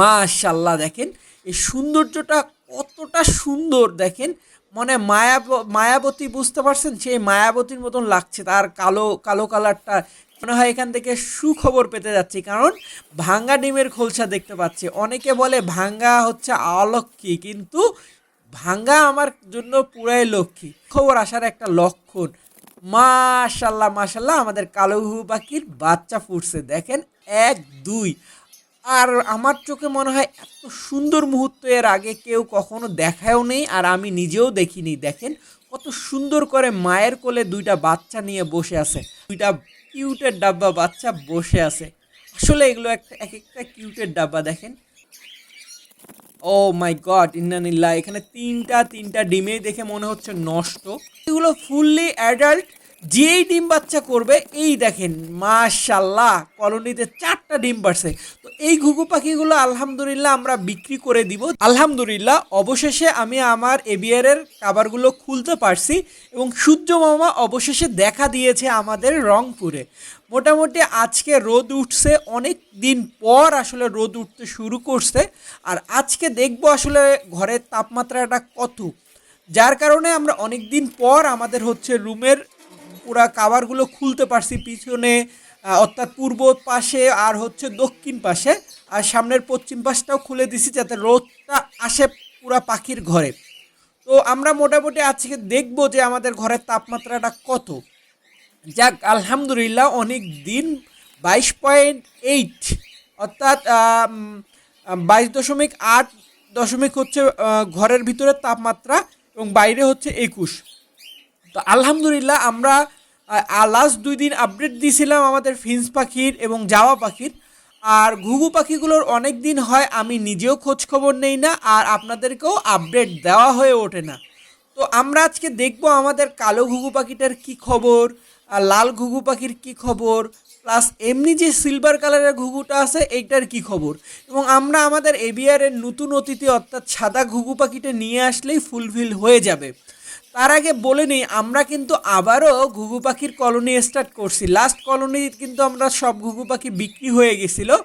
মাশাআল্লাহ দেখেন এই সৌন্দর্যটা কতটা সুন্দর দেখেন। মানে মায়াবতী বুঝতে পারছেন? সেই মায়াবতীর মতন লাগছে তার কালো কালো কালারটা। মনে হয় এখান থেকে সুখবর পেতে যাচ্ছি, কারণ ভাঙ্গা ডিমের খোলসা দেখতে পাচ্ছি। অনেকে বলে ভাঙ্গা হচ্ছে অলক্ষী, কিন্তু ভাঙ্গা আমার জন্য পুরাই লক্ষ্মী। খবর আসার একটা লক্ষণ। মাশাল্লাহ মাশাল্লাহ আমাদের কালো ঘুঘু পাখির বাচ্চা ফুটছে দেখেন, এক দুই। আর আমার চোখে মনে হয় এত সুন্দর মুহূর্ত এর আগে কেউ কখনো দেখায়ও নেই, আর আমি নিজেও দেখিনি। দেখেন কত সুন্দর করে মায়ের কোলে দুইটা বাচ্চা নিয়ে বসে আছে, দুইটা কিউটের ডাব্বা বাচ্চা বসে আছে। আসলে এগুলো একটা এক একটা কিউটের ডাব্বা দেখেন। ও মাই গড, ইন্নানিল্লাহ, এখানে তিনটা ডিমে দেখে মনে হচ্ছে নষ্ট। এগুলো ফুললি অ্যাডাল্ট, যেই ডিম বাচ্চা করবে এই দেখেন মাশাল্লাহ কলোনিতে 4টা ডিম পারছে। তো এই ঘুঘু পাখিগুলো আলহামদুলিল্লাহ আমরা বিক্রি করে দিব। আলহামদুলিল্লাহ অবশেষে আমি আমার এবিআরের কাভারগুলো খুলতে পারছি, এবং সূর্য মামা অবশেষে দেখা দিয়েছে আমাদের রংপুরে। মোটামুটি আজকে রোদ উঠছে, অনেক দিন পর আসলে রোদ উঠতে শুরু করছে। আর আজকে দেখবো আসলে ঘরের তাপমাত্রাটা কত, যার কারণে আমরা অনেক দিন পর আমাদের হচ্ছে রুমের পুরা কাভারগুলো খুলতে পারছি। পিছনে অর্থাৎ পূর্ব পাশে আর হচ্ছে দক্ষিণ পাশে, আর সামনের পশ্চিম পাশটাও খুলে দিছি যাতে রোদটা আসে পুরা পাখির ঘরে। তো আমরা মোটামুটি আজকে দেখবো যে আমাদের ঘরের তাপমাত্রাটা কত। যাক আলহামদুলিল্লাহ অনেক দিন 22.8, অর্থাৎ 22.8 হচ্ছে ঘরের ভিতরে তাপমাত্রা, এবং বাইরে হচ্ছে 21। তো আলহামদুলিল্লাহ আমরা লাস্ট 2 দিন আপডেট দিয়েছিলাম আমাদের ফিন্স পাখির এবং জাওয়া পাখির। আর ঘুঘু পাখিগুলোর অনেক দিন হয় আমি নিজেও খোঁজ খবর নেই না, আর আপনাদেরকেও আপডেট দেওয়া হয়ে ওঠে না। তো আমরা আজকে দেখব আমাদের কালো ঘুঘু পাখিটার কি খবর, আর লাল ঘুঘু পাখির কি খবর, প্লাস এমনি যে সিলভার কালারের ঘুঘুটা আছে এইটার কি খবর। এবং আমরা আমাদের এবিআরের নতুন অতিথি অর্থাৎ সাদা ঘুঘু পাখিটা নিয়ে আসলেই ফুলফিল হয়ে যাবে। তার আগে বলে নিই, আমরা কিন্তু আবারও ঘুঘু পাখির কলোনি স্টার্ট করছি। লাস্ট কলোনি কিন্তু আমরা সব ঘুঘু পাখি বিক্রি হয়ে গেছিলো,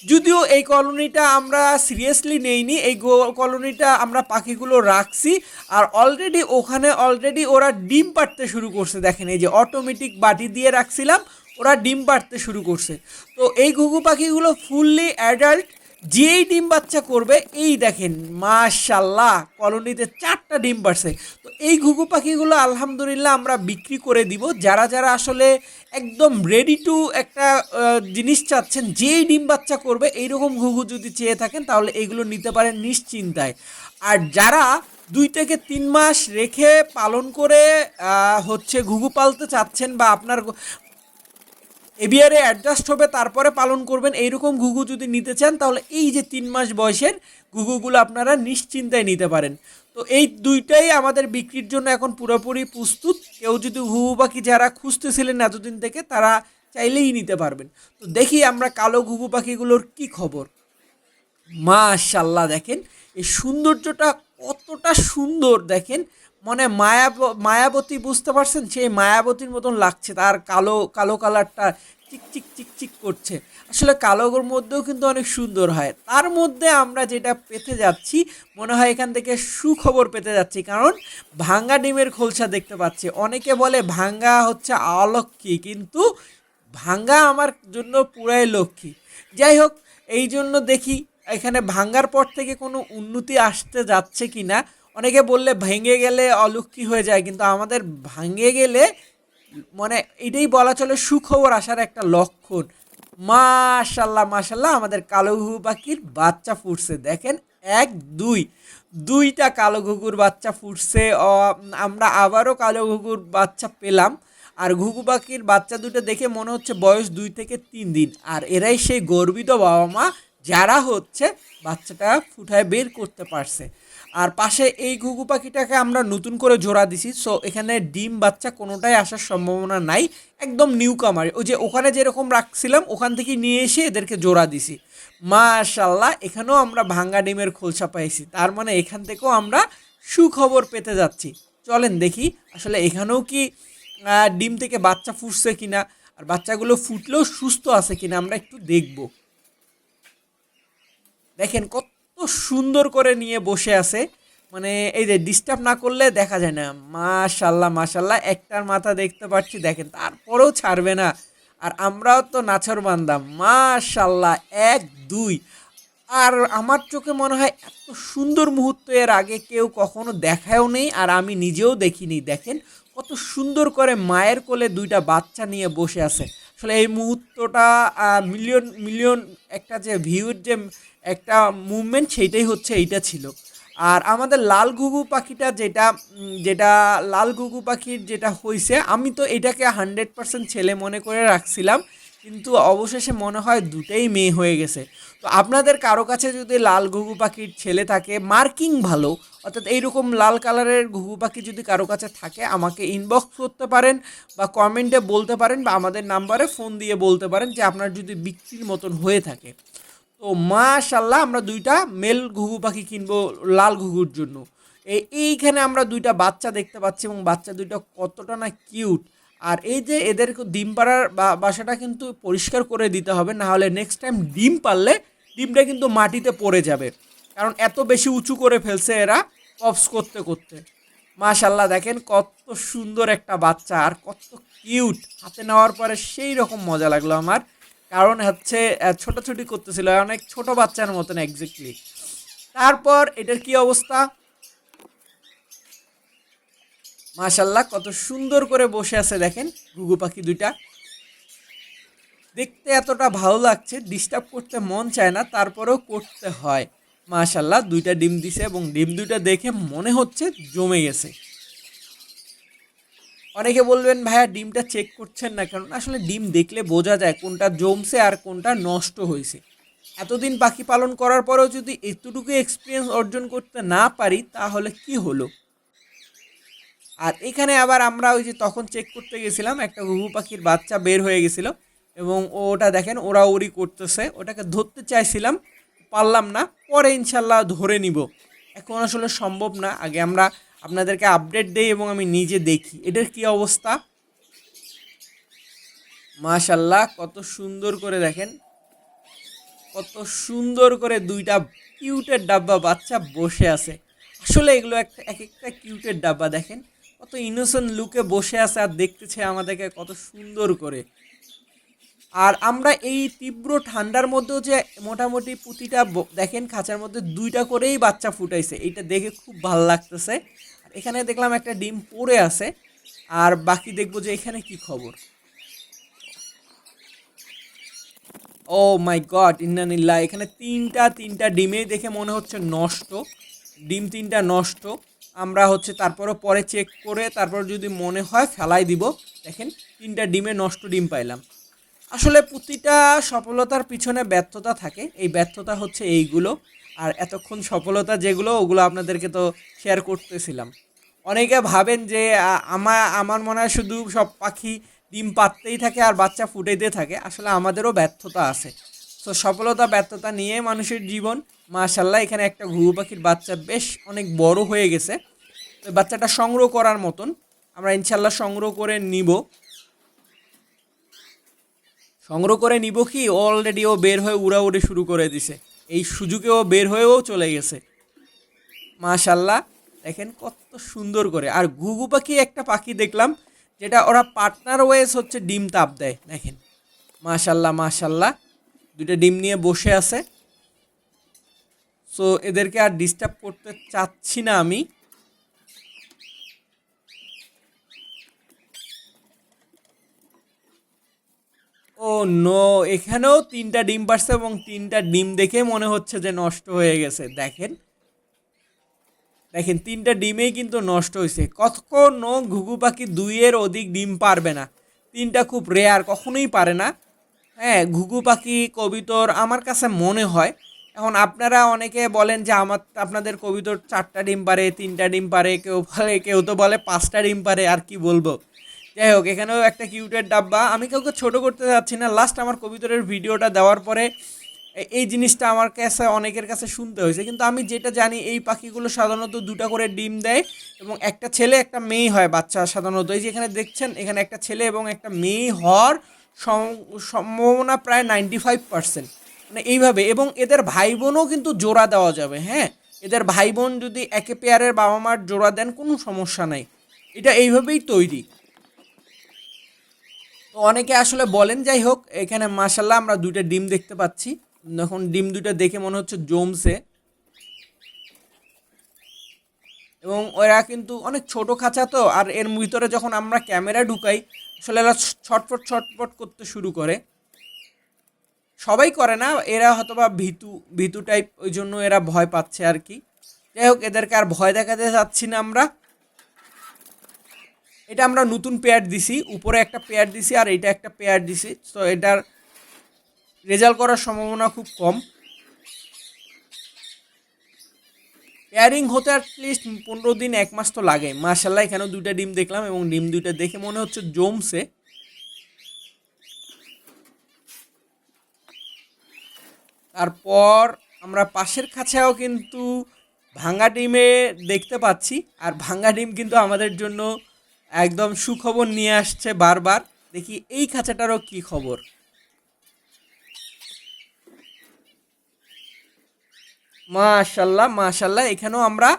যদিও এই কলোনিটা আমরা সিরিয়াসলি নেইনি। এই কলোনিটা আমরা পাখিগুলো রাখছি, আর অলরেডি ওরা ডিম পাড়তে শুরু করছে। দেখেন এই যে অটোমেটিক বাটি দিয়ে রাখছিলাম, ওরা ডিম পাড়তে শুরু করছে। তো এই ঘুঘু পাখিগুলো ফুললি অ্যাডাল্ট, যেই ডিম বাচ্চা করবে এই দেখেন মাশাল্লাহ কলোনিতে 4টা ডিম পারছে। তো এই ঘুঘু পাখিগুলো আলহামদুলিল্লাহ আমরা বিক্রি করে দিব। যারা যারা আসলে একদম রেডি টু একটা জিনিস চাচ্ছেন, যেই ডিম বাচ্চা করবে এইরকম ঘুঘু যদি চেয়ে থাকেন তাহলে এইগুলো নিতে পারেন নিশ্চিন্তায়। আর যারা 2 থেকে 3 মাস রেখে পালন করে হচ্ছে ঘুঘু পালতে চাচ্ছেন, বা আপনার এবিআরে অ্যাডজাস্ট হবে তারপরে পালন করবেন, এইরকম ঘুঘু যদি নিতে চান তাহলে এই যে 3 মাস বয়সের ঘুঘুগুলো আপনারা নিশ্চিন্তায় নিতে পারেন। তো এই দুইটাই আমাদের বিক্রির জন্য এখন পুরোপুরি প্রস্তুত। কেউ যদি ঘুঘু পাখি যারা খুঁজতেছিলেন এতদিন থেকে তারা চাইলেই নিতে পারবেন। তো দেখি আমরা কালো ঘুঘু পাখিগুলোর কি খবর। মাশাল্লাহ দেখেন এই সৌন্দর্যটা কতটা সুন্দর দেখেন। মানে মায়াবতী বুঝতে পারছেন? সেই মায়াবতীর মতন লাগছে তার কালো কালো কালারটা, চিকচিক চিকচিক করছে। আসলে কালোর মধ্যেও কিন্তু অনেক সুন্দর হয়। তার মধ্যে আমরা যেটা পেতে যাচ্ছি, মনে হয় এখান থেকে সুখবর পেতে যাচ্ছি, কারণ ভাঙ্গা ডিমের খোলসা দেখতে পাচ্ছি। অনেকে বলে ভাঙ্গা হচ্ছে অলক্ষী, কিন্তু ভাঙ্গা আমার জন্য পুরাই লক্ষ্মী। যাই হোক, এই জন্য দেখি এখানে ভাঙ্গার পর থেকে কোনো উন্নতি আসতে যাচ্ছে কি না। অনেকে বললে ভেঙে গেলে অলক্ষী হয়ে যায়, কিন্তু আমাদের ভাঙে গেলে মানে এটাই বলা চলে সুখবর আসার একটা লক্ষণ। মাশাল্লাহ মাশাল্লাহ আমাদের কালো ঘুঘু পাখির বাচ্চা ফুটছে দেখেন, এক দুই, দুইটা কালো ঘুঘুর বাচ্চা ফুটছে। আমরা আবারও কালো ঘুঘুর বাচ্চা পেলাম। আর ঘুঘু পাখির বাচ্চা দুটো দেখে মনে হচ্ছে বয়স 2 থেকে 3 দিন। আর এরাই সেই গর্বিত বাবা মা যারা হচ্ছে বাচ্চাটা ফুটায় বের করতে পারছে। আর পাশে এই ঘুঘু পাখিটাকে আমরা নতুন করে জোড়া দিছি, সো এখানে ডিম বাচ্চা কোনোটাই আসার সম্ভাবনা নাই। একদম নিউ কামার, ওই যে ওখানে যেরকম রাখছিলাম ওখান থেকে নিয়ে এসে এদেরকে জোড়া দিছি। মাশাল্লাহ এখানেও আমরা ভাঙ্গা ডিমের খোলসা পাইছি, তার মানে এখান থেকেও আমরা সুখবর পেতে যাচ্ছি। চলেন দেখি আসলে এখানেও কি ডিম থেকে বাচ্চা ফুটছে কিনা, আর বাচ্চাগুলো ফুটলেও সুস্থ আছে কিনা আমরা একটু দেখব। দেখেন কত সুন্দর করে নিয়ে বসে আছে, মানে এই যে ডিস্টার্ব না করলে দেখা যায় না। মাশাল্লাহ মাশাল্লাহ, একটার মাথা দেখতে পাচ্ছি দেখেন, তারপরেও ছাড়বে না। আর আমরাও তো নাছোড়বান্দা, মাশাল্লাহ, এক দুই। আর আমার চোখে মনে হয় এত সুন্দর মুহূর্ত এর আগে কেউ কখনো দেখায়ও নেই, আর আমি নিজেও দেখিনি। দেখেন কত সুন্দর করে মায়ের কোলে দুইটা বাচ্চা নিয়ে বসে আছে। আসলে এই মুহূর্তটা মিলিয়ন মিলিয়ন একটা যে ভিউর যে একটা মুভমেন্ট, সেইটাই হচ্ছে এইটা ছিল। আর আমাদের লাল ঘুঘু পাখিটা যেটা লাল ঘুঘু পাখির যেটা হয়েছে, আমি তো এটাকে 100% ছেলে মনে করে রাখছিলাম, কিন্তু অবশেষে মনে হয় দুটেই মেয়ে হয়ে গেছে। তো আপনাদের কারো কাছে যদি লাল ঘুঘু পাখির ছেলে থাকে, মার্কিং ভালো, অর্থাৎ এইরকম লাল কালারের ঘুঘু পাখি যদি কারো কাছে থাকে, আমাকে ইনবক্স করতে পারেন বা কমেন্টে বলতে পারেন বা আমাদের নাম্বারে ফোন দিয়ে বলতে পারেন যে আপনার যদি বিক্রির মতন হয়ে থাকে। তো মাশাল্লাহ, আমরা দুইটা মেল ঘুঘু পাখি কিনবো লাল ঘুঘুর জন্য। এইখানে আমরা দুইটা বাচ্চা দেখতে পাচ্ছি, এবং বাচ্চা দুইটা কতটা না কিউট। আর এই যে এদের ডিম পাড়ার বাসাটা কিন্তু পরিষ্কার করে দিতে হবে, না হলে নেক্সট টাইম ডিম পারলে ডিমটা কিন্তু মাটিতে পড়ে যাবে, কারণ এত বেশি উঁচু করে ফেলছে এরা পপস করতে করতে। মাশাল্লাহ, দেখেন কত সুন্দর একটা বাচ্চা আর কত কিউট। হাতে নেওয়ার পরে সেই রকম মজা লাগলো আমার, কারণ হচ্ছে ছোটাছুটি করতেছিল অনেক ছোট বাচ্চার মতন এক্স্যাক্টলি। তারপর এটার কি অবস্থা, মাশাল্লাহ কত সুন্দর করে বসে আছে দেখেন ঘুঘু পাখি দুইটা। দেখতে এতটা ভালো লাগছে, ডিস্টার্ব করতে মন চায় না, তারপরেও করতে হয়। মাশাল্লাহ, দুইটা ডিম দিছে এবং ডিম দুইটা দেখে মনে হচ্ছে জমে গেছে। অনেকে বলবেন ভাইয়া ডিমটা চেক করছেন না কারণ আসলে ডিম দেখলে বোঝা যায় কোনটা জমছে আর কোনটা নষ্ট হয়েছে। এতদিন পাখি পালন করার পরেও যদি এতটুকু এক্সপিরিয়েন্স অর্জন করতে না পারি তাহলে কি হলো। আর এখানে আবার আমরা ওই যে তখন চেক করতে গেছিলাম, একটা ঘুঘু পাখির বাচ্চা বের হয়ে গেছিলো এবং ওটা দেখেন ওড়াউড়ি করতেছে, ওটাকে ধরতে চাইছিলাম, পারলাম না, পরে ইনশাল্লাহ ধরে নিব। এখন আসলে সম্ভব না, আগে আমরা আপনাদেরকে আপডেট দেই এবং আমি নিজে দেখি এটার কি অবস্থা। মাশাল্লাহ কত সুন্দর করে দেখেন, কত সুন্দর করে দুইটা কিউটের ডাব্বা বাচ্চা বসে আছে। আসলে এগুলো একটা এক একটা কিউটের ডাব্বা, দেখেন কত ইনোসেন্ট লুকে বসে আছে আর দেখতেছে আমাদেরকে কত সুন্দর করে। আর আমরা এই তীব্র ঠান্ডার মধ্যেও যে মোটামুটি প্রতিটা দেখেন খাঁচার মধ্যে দুইটা করেই বাচ্চা ফুটাইছে, এইটা দেখে খুব ভালো লাগতেছে। আর এখানে দেখলাম একটা ডিম পড়ে আছে, আর বাকি দেখবো যে এখানে কি খবর। ও মাই গড, ইন্নানিল্লাহ, এখানে তিনটা ডিমেই দেখে মনে হচ্ছে নষ্ট, ডিম তিনটা নষ্ট। আমরা হচ্ছে তারপরও পরে চেক করে তারপর যদি মনে হয় ফেলাই দিব। দেখেন তিনটা ডিমে নষ্ট ডিম পাইলাম। আসলে প্রতিটা সফলতার পিছনে ব্যর্থতা থাকে, এই ব্যর্থতা হচ্ছে এইগুলো। আর এতক্ষণ সফলতা যেগুলো ওগুলো আপনাদেরকে তো শেয়ার করতেছিলাম। অনেকে ভাবেন যে আমার মনে হয় শুধু সব পাখি ডিম পাড়তেই থাকে আর বাচ্চা ফুটাইতে থাকে, আসলে আমাদেরও ব্যর্থতা আছে। তো সফলতা ব্যর্থতা নিয়ে মানুষের জীবন। মাশাল্লাহ, এখানে একটা ঘুঘু পাখির বাচ্চা বেশ অনেক বড় হয়ে গেছে, তো বাচ্চাটা সংগ্রহ করার মতন, আমরা ইনশাল্লাহ সংগ্রহ করে নিব। সংগ্রহ করে নিব কি, অলরেডি ও বের হয়ে উড়াউড়ি শুরু করে দিছে, এই সুযোগে ও বের হয়েও চলে গেছে। মাশাল্লাহ, দেখেন কত সুন্দর করে। আর ঘুঘু পাখি একটা পাখি দেখলাম যেটা ওরা পার্টনার ওয়েজ হচ্ছে ডিম তাপ দেয়, দেখেন মাশাল্লাহ মাশাল্লাহ, দুইটা ডিম নিয়ে বসে আছে। সো এদেরকে আর ডিস্টার্ব করতে চাচ্ছি না আমি। ও নো, এখানেও তিনটা ডিম পারছে এবং তিনটা ডিম দেখে মনে হচ্ছে যে নষ্ট হয়ে গেছে। দেখেন দেখেন তিনটা ডিমেই কিন্তু নষ্ট হয়েছে। কখনো ঘুঘু পাখি দুইয়ের অধিক ডিম পারবে না, তিনটা খুব রেয়ার, কখনোই পারে না। হ্যাঁ, ঘুঘু পাখি কবিতর আমার কাছে মনে হয়, এখন আপনারা অনেকে বলেন যে আপনাদের কবিতর 4টা ডিম পারে, 3টা ডিম পারে, কেউ বলে, কেউ তো বলে 5টা ডিম পারে, আর কি বলবো। যাই হোক, এখানেও একটা কিউটের ডাব্বা, আমি কাউকে ছোট করতে যাচ্ছি না। লাস্ট আমার কবিতরের ভিডিওটা দেওয়ার পরে এই জিনিসটা আমার কাছে অনেকের কাছে শুনতে হয়েছে, কিন্তু আমি যেটা জানি এই পাখিগুলো সাধারণত 2টা করে ডিম দেয় এবং একটা ছেলে একটা মেয়ে হয় বাচ্চা সাধারণত। এই যে এখানে দেখছেন, এখানে একটা ছেলে এবং একটা মেয়ে হওয়ার সম্ভাবনা প্রায় 95%। মানে এইভাবে। এবং এদের ভাই বোনও কিন্তু জোড়া দেওয়া যাবে, হ্যাঁ, এদের ভাই বোন যদি একে পেয়ারের বাবা মার জোড়া দেন কোনো সমস্যা নাই, এটা এইভাবেই তৈরি। তো অনেকে আসলে বলেন, যাই হোক, এখানে মাশাল্লাহ আমরা দুইটা ডিম দেখতে পাচ্ছি। এখন ডিম দুইটা দেখে মনে হচ্ছে জমছে, এবং ওরা কিন্তু অনেক ছোট খাঁচা তো, আর এর ভিতরে যখন আমরা ক্যামেরা ঢুকাই আসলে এরা ছটফট ছটফট করতে শুরু করে। সবাই করে না, এরা হয়তো বা ভীতু ভীতু টাইপ, ওই জন্য এরা ভয় পাচ্ছে আর কি। যাই হোক, এদেরকে আর ভয় দেখাতে যাচ্ছি না আমরা। এটা আমরা নতুন পেয়ার দিছি, উপরে একটা পেয়ার দিছি আর এটা একটা পেয়ার দিছি, তো এটার রেজাল্ট করার সম্ভাবনা খুব কম। পেয়ারিং হতে অ্যাটলিস্ট 15 দিন 1 মাস তো লাগে। মাশাল্লাহ এখানেও দুইটা ডিম দেখলাম, এবং ডিম দুইটা দেখে মনে হচ্ছে জমছে। তারপর আমরা পাশের খাঁচাও কিন্তু ভাঙা ডিমে দেখতে পাচ্ছি, আর ভাঙা ডিম কিন্তু আমাদের জন্য একদম সুখবর নিয়ে আসছে বারবার। দেখি এই খাঁচাটারও কি খবর। মাশাল্লাহ মাশাল্লাহ, এখানেও আমরা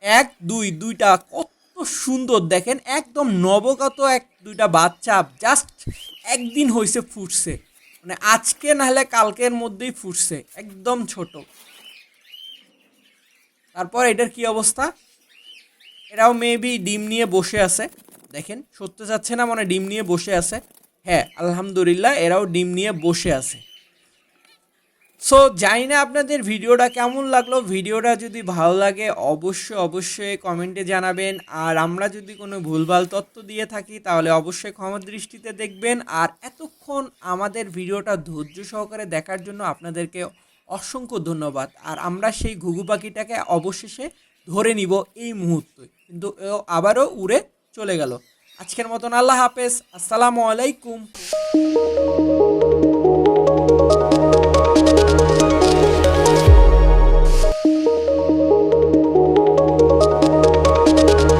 এক দুই দুইটা কত সুন্দর দেখেন, একদম নবগত দুইটা বাচ্চা, জাস্ট একদিন হয়েছে ফুটছে, মানে আজকে নাহলে কালকের মধ্যেই ফুটছে, একদম ছোট। তারপর এটার কি অবস্থা, এরাও মেবি ডিম নিয়ে বসে আছে, দেখেন সত্যি যাচ্ছে না, মানে ডিম নিয়ে বসে আছে। হ্যাঁ আলহামদুলিল্লাহ, এরাও ডিম নিয়ে বসে আছে। সো জানি না আপনাদের ভিডিওটা কেমন লাগলো। ভিডিওটা যদি ভালো লাগে অবশ্যই অবশ্যই কমেন্টে জানাবেন, আর আমরা যদি কোনো ভুলভাল তথ্য দিয়ে থাকি তাহলে অবশ্যই ক্ষমা দৃষ্টিতে দেখবেন। আর এতক্ষণ আমাদের ভিডিওটা ধৈর্য সহকারে দেখার জন্য আপনাদেরকে অসংখ্য ধন্যবাদ। আর আমরা সেই ঘুঘু পাখিটাকে অবশেষে ধরে নিব এই মুহূর্তে, কিন্তু ও আবারও উড়ে চলে গেল। আজকের মতন আল্লাহ হাফেজ, আসসালামু আলাইকুম।